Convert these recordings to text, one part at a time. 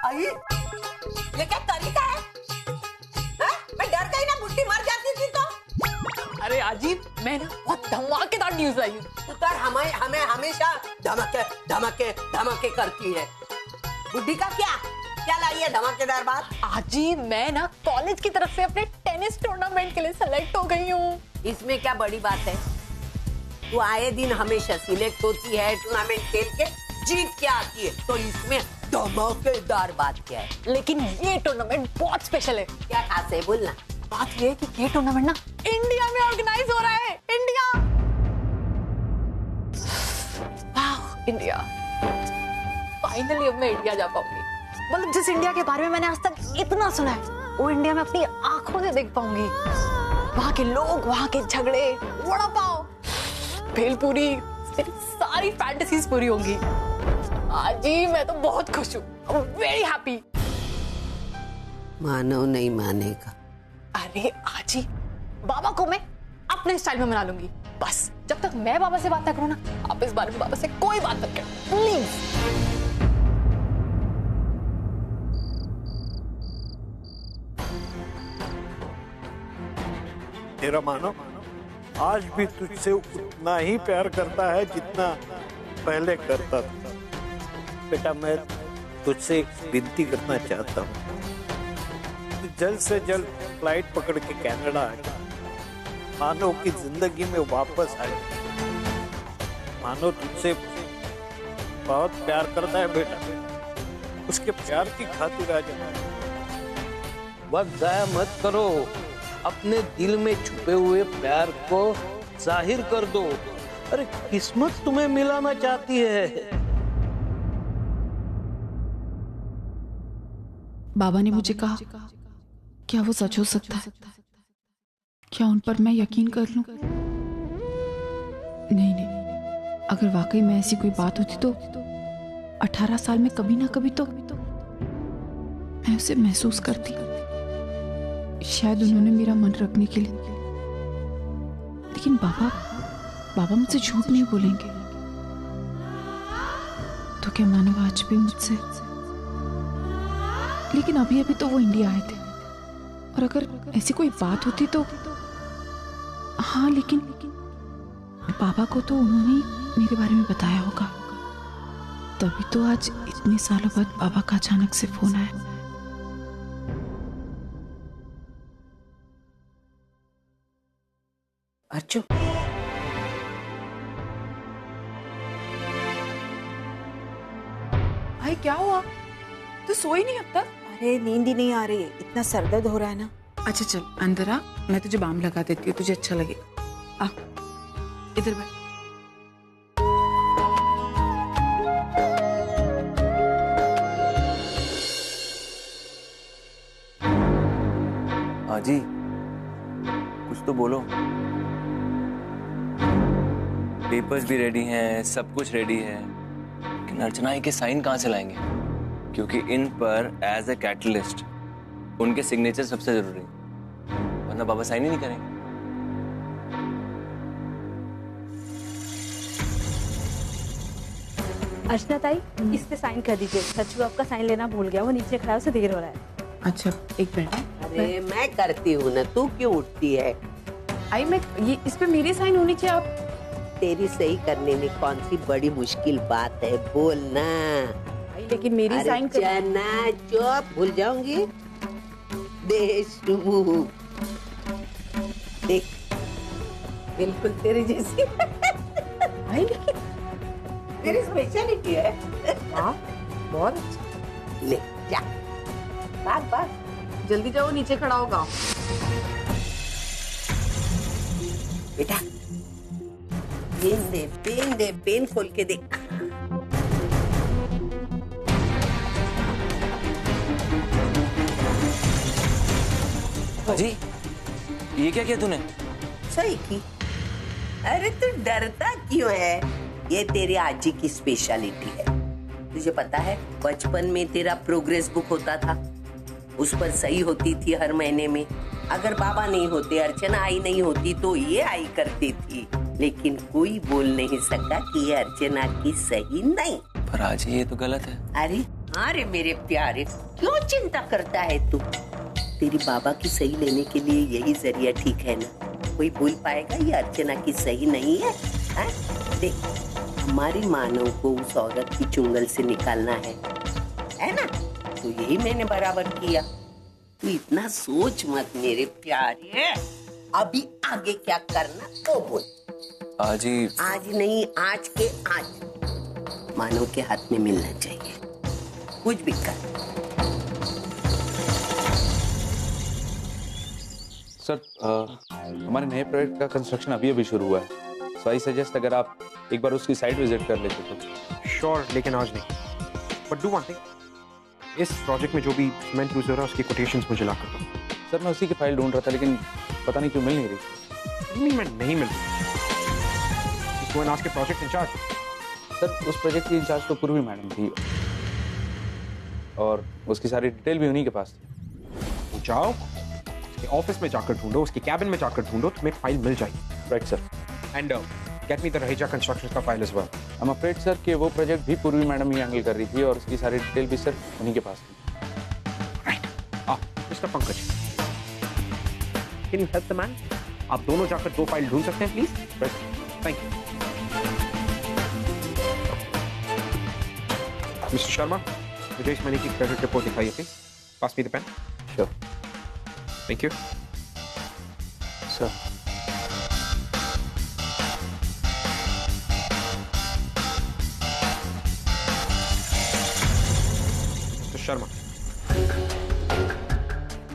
आई, ये क्या तरीका है? मैं डर गई ना, बुढ़ी मर जाती थी तो। अरे अजीब, मैं ना बहुत धमाकेदार न्यूज लाई हूँ। उतर, हमें हमेशा धमाके धमाके धमाके करती है। बुढ़ी का क्या क्या लाई है धमाकेदार बात? आजी, मैं ना कॉलेज की तरफ से अपने टेनिस टूर्नामेंट के लिए सेलेक्ट हो गई हूँ। इसमें क्या बड़ी बात है? तू आए दिन हमेशा सिलेक्ट होती है, टूर्नामेंट खेल के जीत के आती है, तो इसमें धमाकेदार बात क्या है? लेकिन ये टूर्नामेंट बहुत स्पेशल है। क्या खास है, बोलना। बात ये है कि ये टूर्नामेंट ना इंडिया में ऑर्गेनाइज हो रहा है। इंडिया, वाह इंडिया, फाइनली अब मैं इंडिया जा पाऊंगी। मतलब जिस इंडिया के बारे में मैंने आज तक इतना सुना है, वो इंडिया में अपनी आंखों से देख पाऊंगी। वहाँ के लोग, वहाँ के झगड़े, वड़ा पाव, भेलपूरी, मेरी सारी फैंटेसीज पूरी होंगी। आजी, मैं तो बहुत खुश हूँ, वेरी हैप्पी। मानो नहीं मानेगा। अरे आजी, बाबा को मैं अपने स्टाइल में मना लूंगी। बस जब तक मैं बाबा से बात ना करूँ ना, आप इस बारे में बाबा से कोई बात मत करें प्लीज। तेरा मानो आज भी तुझसे उतना ही प्यार करता है जितना पहले करता था। बेटा, मैं तुझसे एक विनती करना चाहता हूँ, तू जल्द से जल्द फ्लाइट पकड़ के कनाडा आ जा। मानो की जिंदगी में वापस आ जा। मानो तुझसे बहुत प्यार करता है बेटा, उसके प्यार की खातिर आ जा। वक्त जाया मत करो, अपने दिल में छुपे हुए प्यार को जाहिर कर दो। अरे किस्मत तुम्हें मिलाना चाहती है। बाबा ने मुझे कहा, क्या वो सच हो सकता है? क्या उन पर मैं यकीन कर लूं? नहीं नहीं, अगर वाकई में ऐसी कोई बात होती तो 18 साल में कभी ना कभी तो मैं उसे महसूस करती। शायद उन्होंने मेरा मन रखने के लिए, लेकिन बाबा मुझसे झूठ नहीं बोलेंगे। तो क्या मानव आज भी मुझसे? लेकिन अभी अभी तो वो इंडिया आए थे, और अगर ऐसी कोई बात होती तो हाँ, लेकिन बाबा को तो उन्होंने मेरे बारे में बताया होगा, तभी तो आज इतने सालों बाद बाबा का अचानक से फोन आया। अर्जुन, भाई क्या हुआ? तू सोई नहीं अब तक? अरे नींद ही नहीं आ रही है, इतना सरदर्द हो रहा है ना। अच्छा चल अंदर आ, मैं तुझे बाम लगा देती हूँ, तुझे अच्छा लगेगा। आ इधर बैठ। हाँ जी, कुछ तो बोलो। पेपर्स भी रेडी हैं, सब कुछ रेडी है, लेकिन अर्चना के साइन कहाँ से लाएंगे? क्योंकि इन पर एज ए कैटलिस्ट उनके सिग्नेचर सबसे जरूरी है, वरना बाबा साइन ही नहीं करेंगे। अर्चना ताई, इस पे साइन कर दीजिए। सच्चू आपका साइन लेना भूल गया, वो नीचे खड़ा है, उसे देर हो रहा है। अच्छा एक मिनट। अरे मैं करती हूँ ना, तू क्यों उठती है? आई मैं ये इस पे मेरी साइन होनी चाहिए। आप तेरी सही करने में कौन सी बड़ी मुश्किल बात है, बोलना। लेकिन मेरी साइन कर। अर्चना चुप, भूल जाऊंगी। देशमुख, देख बिल्कुल तेरी जैसी। आई लेकिन तेरी स्पेशलिटी है। हाँ बहुत अच्छा। ले जा, बात जल्दी जाओ, नीचे खड़ा होगा। बेटा पेन दे, पेन खोल के दे। जी, ये क्या किया तूने? सही की। अरे तू डरता क्यों है? ये तेरी आजी की स्पेशलिटी है। तुझे पता है, बचपन में तेरा प्रोग्रेस बुक होता था, उस पर सही होती थी हर महीने में अगर बाबा नहीं होते, अर्चना आई नहीं होती तो ये आई करती थी, लेकिन कोई बोल नहीं सकता कि ये अर्चना की सही नहीं। पर आज ये तो गलत है। अरे मेरे प्यारे, क्यों चिंता करता है तू? तेरी बाबा की सही लेने के लिए यही जरिया ठीक है ना। कोई बोल पाएगा ये अर्चना की सही नहीं है? देख, हमारी मानव को उस औरत की चुंगल से निकालना है ना? तो यही मैंने बराबर किया। तू इतना सोच मत मेरे प्यारे। अभी आगे क्या करना तो बोल। आज नहीं, आज के आज मानव के हाथ में मिलना चाहिए, कुछ भी कर। सर, हमारे नए प्रोजेक्ट का कंस्ट्रक्शन अभी शुरू हुआ है, सो आई सजेस्ट अगर आप एक बार उसकी साइट विजिट कर लेते तो। श्योर, लेकिन आज नहीं। बट डू वन थिंग, इस प्रोजेक्ट में जो भी सीमेंट यूज हो रहा है उसकी कोटेशंस मुझे ला कर दो। सर, मैं उसी की फाइल ढूंढ रहा था, लेकिन पता नहीं क्यों मिल नहीं रही। नहीं मिल रही। आज के प्रोजेक्ट इंचार्ज? सर, उस प्रोजेक्ट की इंचार्ज तो पूर्वी मैडम थी, और उसकी सारी डिटेल भी उन्हीं के पास थी। तो जाओ, उसके ऑफिस में जाकर ढूंढो, उसके कैबिन में जाकर ढूंढो, तुम्हें फाइल मिल जाएगी। Right sir. And get me the Raheja construction का file as well. I am afraid sir कि वो प्रोजेक्ट भी पूर्वी मैडम ही हैंडल कर रही थी, और उसकी सारी डिटेल भी सर उन्हीं के पास थी। Right. Mister Pankaj, can you help the man? आप दोनों जाकर 2 फाइल ढूंढ सकते हैं please? Thank you. Mister Sharma, मुझे इस महीने की क्रेडिट रिपोर्ट दिखाइए please. Pass me the pen. Sure. Thank you sir. Mister Sharma,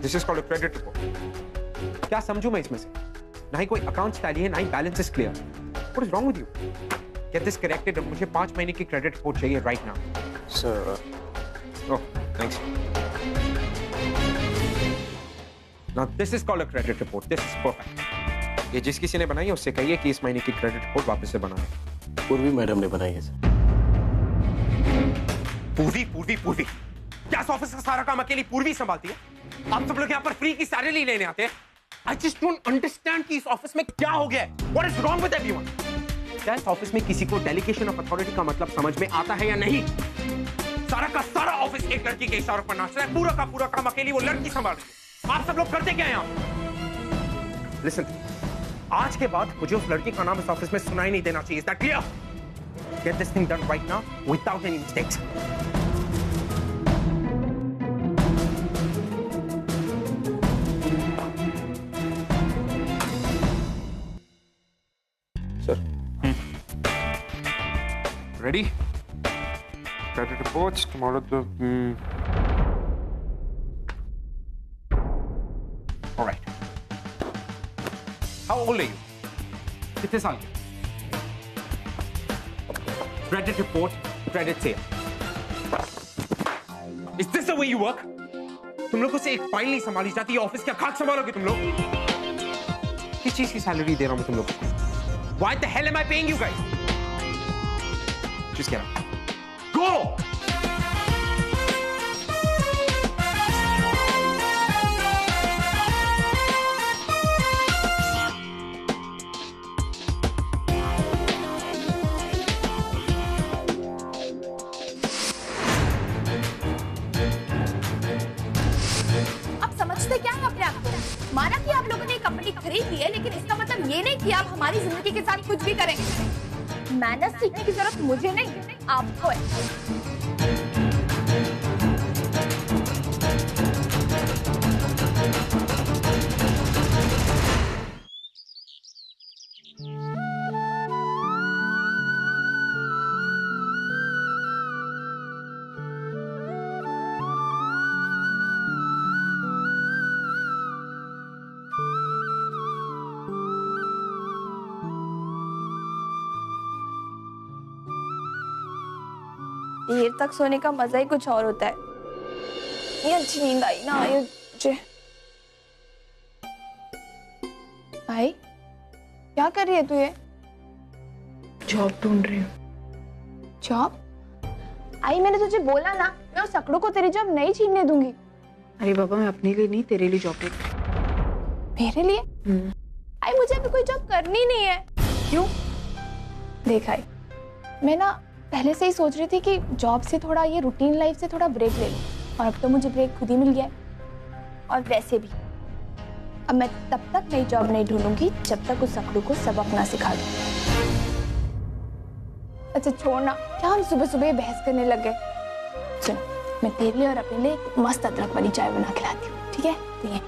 this is called a credit report. क्या समझूं मैं इसमें से? ना ही कोई अकाउंट्स टैली है, ना ही balance is clear. What is wrong with you? Get this corrected. मुझे 5 महीने की क्रेडिट रिपोर्ट चाहिए right now. Sir. Oh, thanks. Now this is called a credit report. This is perfect. ये जिस किसी ने बनाई है उससे कहिए कि इस महीने की क्रेडिट रिपोर्ट वापस से बनाए। पूर्वी मैडम ने बनाई है सर। पूर्वी? क्या इस ऑफिस का सारा काम अकेली पूर्वी संभालती है? आप सब लोग यहाँ पर फ्री की सैलरी लेने आते हैं। I just don't understand कि इस ऑफिस में क्या हो गया है? What is wrong with everyone? क्या इस ऑफिस में किसी को डेलीगेशन ऑफ अथॉरिटी का मतलब समझ में आता है या नहीं? सारा का सारा ऑफिस एक लड़की के इशारों पर नाच रहा है, पूरा का पूरा काम अकेली वो लड़की संभाल रही है। आप सब लोग करते क्या हैं यहाँ? Listen, आज के बाद मुझे उस लड़की का नाम इस ऑफिस में सुनाई नहीं देना चाहिए। Is that clear? Get this thing done right now without any mistakes. Sir. Ready? Credit reports tomorrow. All right. How old are you? कितने साल के? Credit report, credit sale. Is this the way you work? तुम लोगों से एक file नहीं संभाली जाती, ऑफिस क्या खाक संभालोगे तुम लोग? किस चीज की सैलरी दे रहा हूं मैं तुम लोगों को? Why the hell am I paying you guys? Just get out. Go! आप समझते क्या है अपने आप को? माना कि आप लोगों ने एक कंपनी खरीद ली है, लेकिन इसका मतलब ये नहीं कि आप हमारी जिंदगी के साथ कुछ भी करेंगे। मैनर्स सीखने की जरूरत मुझे नहीं, आपको है। देर तक सोने का मजा ही कुछ और होता है। ये अच्छी नींद आई ना ये मुझे। भाई क्या कर रही है तू? ये जॉब ढूंढ रही हूँ। जॉब? आई मैंने तुझे बोला ना, मैं उस सकड़ू को तेरी जॉब नहीं छीनने दूंगी। अरे बाबा, मैं अपने लिए नहीं तेरे लिए जॉब देख रही हूँ। मेरे लिए? आई मुझे अभी कोई जॉब करनी नहीं है। क्यों? देख आई, मैं ना पहले से ही सोच रही थी कि जॉब से थोड़ा, ये रूटीन लाइफ से थोड़ा ब्रेक ले लूं, और अब तो मुझे ब्रेक खुद ही मिल गया है। और वैसे भी अब मैं तब तक नई जॉब नहीं ढूंढूंगी जब तक उस सकड़ू को सबक ना सिखा दूं। अच्छा छोड़ना, क्या हम सुबह सुबह बहस करने लग गए। सुन, मैं तेरे लिए और अपने लिए एक मस्त अदरक वाली चाय बना के लाती हूँ, ठीक है? तो ये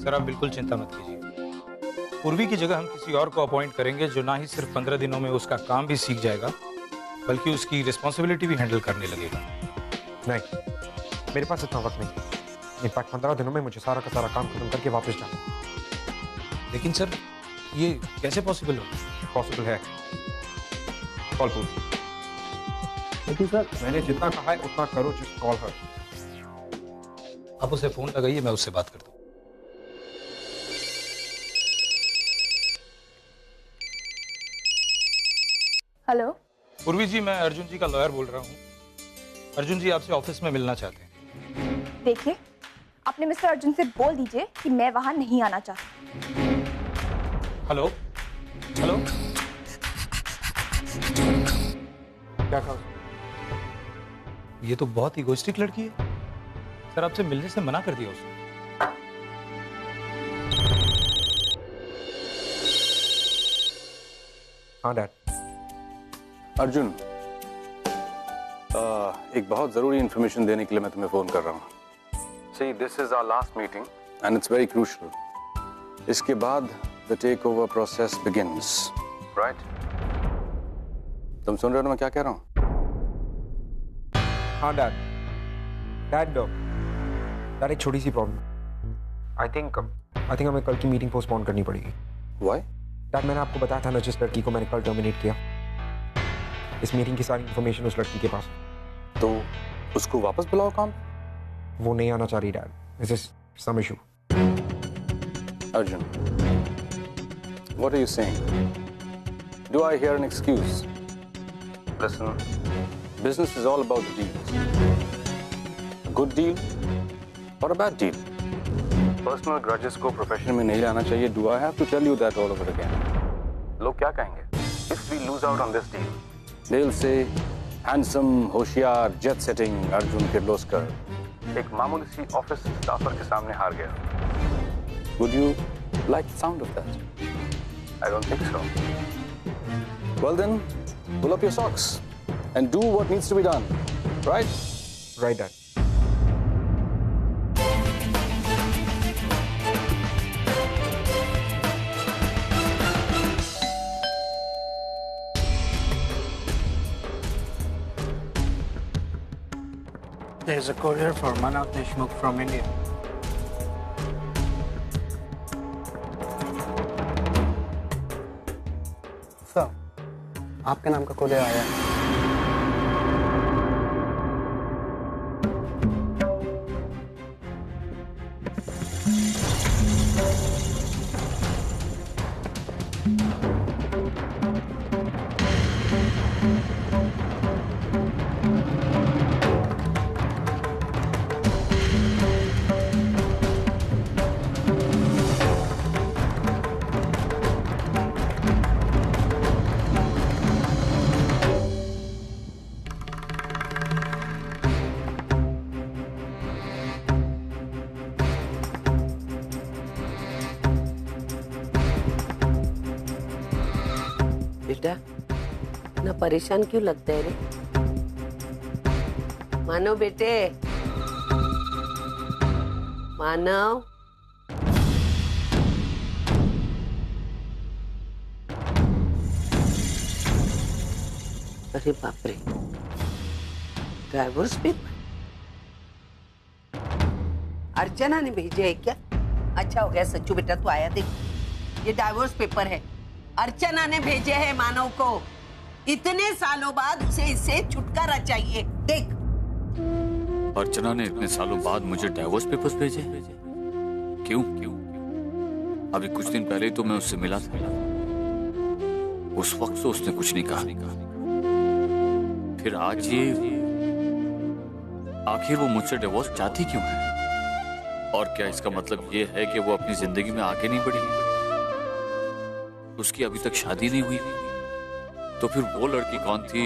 सर आप बिल्कुल चिंता मत कीजिए। पूर्वी की जगह हम किसी और को अपॉइंट करेंगे जो ना ही सिर्फ 15 दिनों में उसका काम भी सीख जाएगा, बल्कि उसकी रिस्पॉन्सिबिलिटी भी हैंडल करने लगेगा। नहीं, मेरे पास इतना वक्त नहीं। इनफैक्ट 15 दिनों में मुझे सारा का सारा काम खत्म करके वापस जाना। लेकिन सर ये कैसे पॉसिबल हो? पॉसिबल है। कॉल पूर्वी। लेकिन सर मैंने जितना कहा है उतना करो, जस्ट कॉल हर। आप उसे फोन लगाइए, मैं उससे बात करता हूँ। हेलो पूर्वी जी, मैं अर्जुन जी का लॉयर बोल रहा हूँ। अर्जुन जी आपसे ऑफिस में मिलना चाहते हैं। देखिए, अपने मिस्टर अर्जुन से बोल दीजिए कि मैं वहां नहीं आना चाहती। हेलो हेलो, क्या कहा? ये तो बहुत इगोइस्टिक लड़की है। सर आपसे मिलने से मना कर दिया उसने। हाँ डैड। अर्जुन, एक बहुत जरूरी इंफॉर्मेशन देने के लिए मैं तुम्हें फोन कर रहा हूँ। See, this is our last meeting and it's very crucial. इसके बाद the takeover process begins, right? तुम सुन रहे हो ना मैं क्या कह रहा हूँ? हाँ डैड। डैड एक छोटी सी प्रॉब्लम। आई थिंक हमें कल की मीटिंग पोस्टपोन करनी पड़ेगी। Why? डैड मैंने आपको बताया था ना, जिस लड़की को मैंने कल टर्मिनेट किया, इस मीटिंग की सारी इंफॉर्मेशन उस लड़की के पास। तो उसको वापस बुलाओ काम। वो नहीं आना चाह रही dad, this is some issue. Arjun, what are you saying? Do I hear an excuse? Listen, business is all about the deals. A good deal or a bad deal. Personal grudges को profession में नहीं लाना चाहिए. Do I have to tell you that all over again? लोग क्या कहेंगे? If we lose out on this deal, they'll say, handsome, होशियार, jet setting Arjun Kirloskar एक मामूली सी ऑफिस स्टाफर के सामने हार गया. Would you like the sound of that? I don't think so. Well then, pull up your socks and do what needs to be done. Right? Right, Dad. There's a courier for Manav Deshmukh from India. Sir, आपके नाम का courier आया है। बेटा, ना परेशान क्यों लगता है रे? मानव बेटे, मानव, अरे बाप रे, डाइवोर्स पेपर अर्चना ने भेजे है क्या? अच्छा हो गया सच्चू बेटा तू आया, देख ये डाइवोर्स पेपर है, अर्चना ने भेजे हैं मानव को। इतने सालों बाद उसे इससे छुटकारा चाहिए। देख, अर्चना ने इतने सालों बाद मुझे डाइवोर्स पेपर्स भेजे? क्यों? अभी कुछ दिन पहले तो मैं उससे मिला था, उस वक्त तो उसने कुछ नहीं कहा, फिर आज ये आखिर वो मुझसे डिवोर्स चाहती क्यों है? और क्या इसका मतलब ये है कि वो अपनी जिंदगी में आगे नहीं बढ़ी? उसकी अभी तक शादी नहीं हुई? तो फिर वो लड़की कौन थी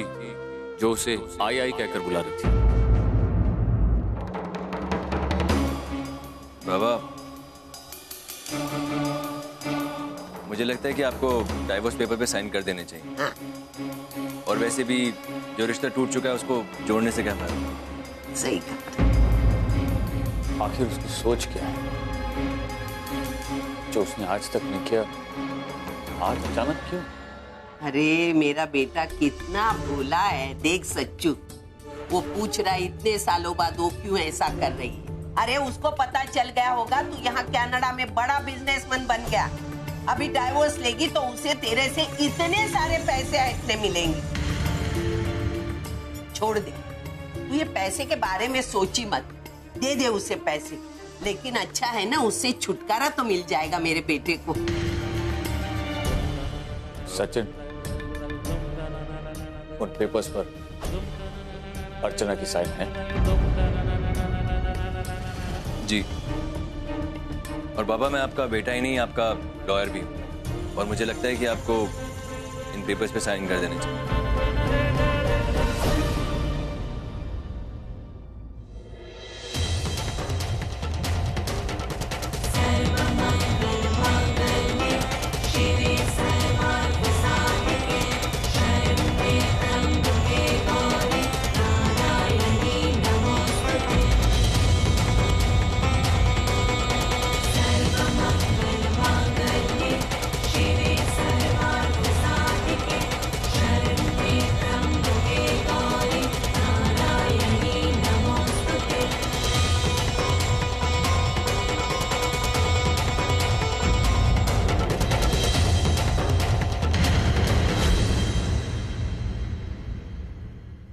जो उसे आई आई कहकर बुला रही थी? बाबा, मुझे लगता है कि आपको डाइवोर्स पेपर पे साइन कर देने चाहिए। हाँ। और वैसे भी जो रिश्ता टूट चुका है उसको जोड़ने से क्या फायदा? सही कहा। आखिर उसकी सोच क्या है जो उसने आज तक नहीं किया, आज अचानक क्यों? अरे मेरा बेटा कितना भोला है। देख सच्चू, वो पूछ रहा है इतने सालों बाद वो क्यों ऐसा कर रही है। अरे उसको पता चल गया होगा तू यहाँ कनाडा में बड़ा बिजनेसमैन बन गया, अभी डाइवोर्स लेगी तो उसे तेरे से इतने सारे पैसे इतने मिलेंगे। छोड़ दे तू ये पैसे के बारे में सोची मत, दे दे उसे पैसे, लेकिन अच्छा है ना उससे छुटकारा तो मिल जाएगा मेरे बेटे को। सचिन, उन पेपर्स पर अर्चना की साइन है? जी। और बाबा, मैं आपका बेटा ही नहीं, आपका लॉयर भी हूँ, और मुझे लगता है कि आपको इन पेपर्स पे साइन कर देने चाहिए।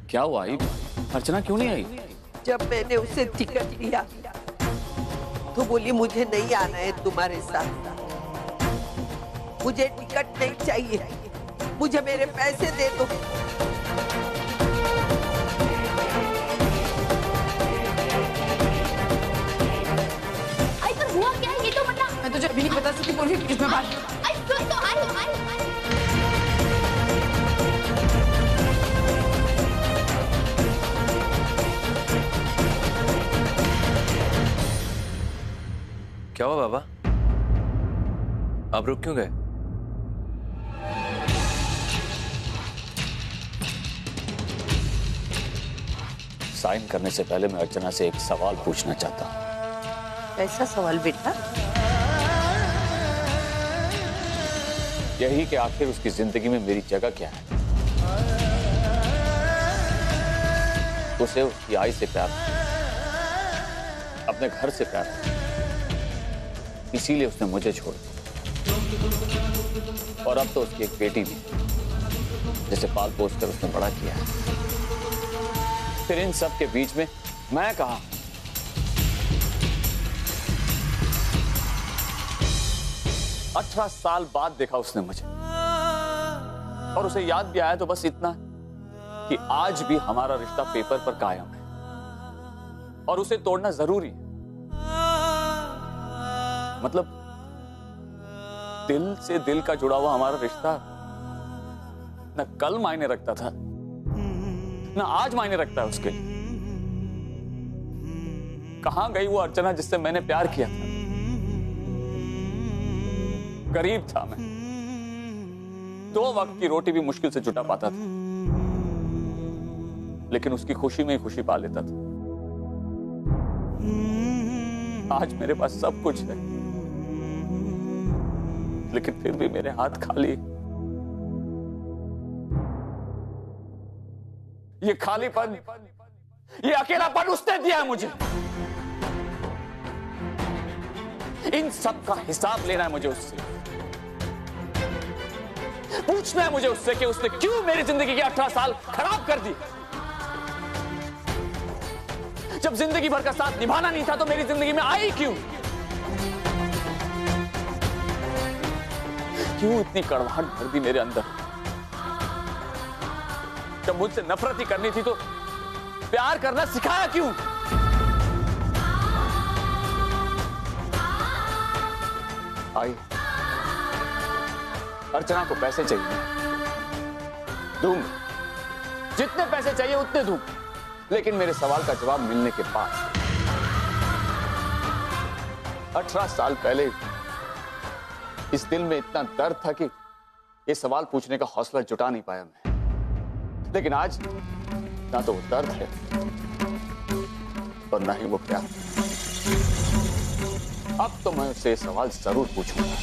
क्या हुआ? आई अर्चना क्यों नहीं आई? जब मैंने उसे टिकट दिया तो बोली मुझे नहीं आना है तुम्हारे साथ, मुझे टिकट नहीं चाहिए, मुझे मेरे पैसे दे दो। आई पर हुआ क्या है ये तो बता। मैं तुझे अभी नहीं बता सकती पूर्वी, प्लीज मैं बात। आई तो आई क्या हुआ बाबा? आप रुक क्यों गए? साइन करने से पहले मैं अर्चना से एक सवाल पूछना चाहता हूँ। ऐसा सवाल बेटा? यही कि आखिर उसकी जिंदगी में मेरी जगह क्या है? उसे उसकी आई से प्यार, अपने घर से प्यार, इसीलिए उसने मुझे छोड़ दिया। और अब तो उसकी एक बेटी भी, जिसे पाल पोस कर उसने बड़ा किया है। फिर इन सब के बीच में मैं कहां? 18 साल बाद देखा उसने मुझे, और उसे याद भी आया तो बस इतना कि आज भी हमारा रिश्ता पेपर पर कायम है और उसे तोड़ना जरूरी है। मतलब दिल से दिल का जुड़ा हुआ हमारा रिश्ता न कल मायने रखता था न आज मायने रखता है उसके। कहां गई वो अर्चना जिससे मैंने प्यार किया था? गरीब था मैं, 2 वक्त की रोटी भी मुश्किल से जुटा पाता था, लेकिन उसकी खुशी में ही खुशी पा लेता था। आज मेरे पास सब कुछ है, लेकिन फिर भी मेरे हाथ खाली। ये खालीपन, ये अकेलापन उसने दिया है मुझे। इन सब का हिसाब लेना है मुझे उससे, पूछना है मुझे उससे कि उसने क्यों मेरी जिंदगी के 18 साल खराब कर दी। जब जिंदगी भर का साथ निभाना नहीं था तो मेरी जिंदगी में आई क्यों? क्यों इतनी कड़वाहट भर दी मेरे अंदर? जब मुझसे नफरत ही करनी थी तो प्यार करना सिखाया क्यों? भाई, अर्चना को पैसे चाहिए, दूंगा, जितने पैसे चाहिए उतने दूंगा, लेकिन मेरे सवाल का जवाब मिलने के बाद। 18 साल पहले इस दिल में इतना दर्द था कि ये सवाल पूछने का हौसला जुटा नहीं पाया मैं, लेकिन आज ना तो वो दर्द है और ना ही वो प्यार। अब तो मैं उससे सवाल जरूर पूछूंगा।